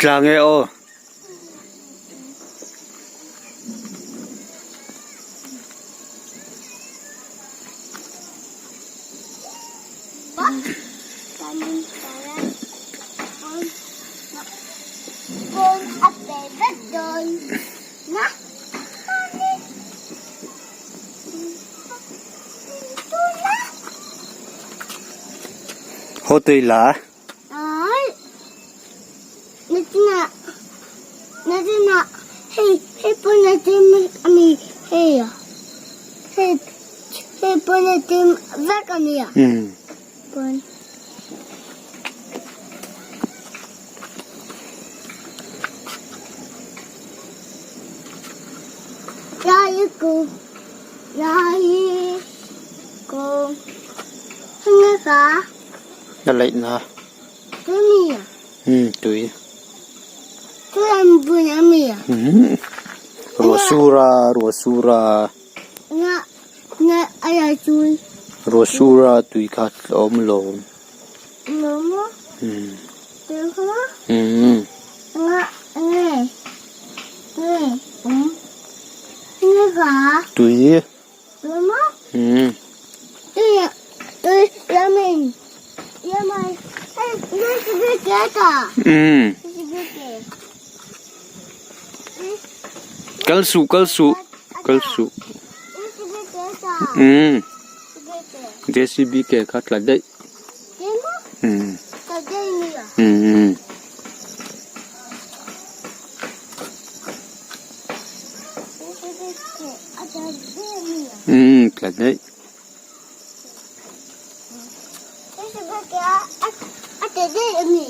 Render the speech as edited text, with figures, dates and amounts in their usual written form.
Klange o. Hotoy la. Ay. Natina. Hey, po natin hey. Hey, po natin kami ya. Pon. Lahi ko. Hanga ka? Nalay na. Kami ya. Tuy. Tulang po namin ya. Ruasura. Nga ayatul. Ruasura tuy kat lom. Momo. Teko. Nga. Hanga ka? Tuy. Momo. Tuy lamin. Yaman. Hey, sige kita. Sige. Kalsu. Sige kita. JCB ke kat la dai. Demo? Kagay niya. La dai. Sige kaya ate dai ni.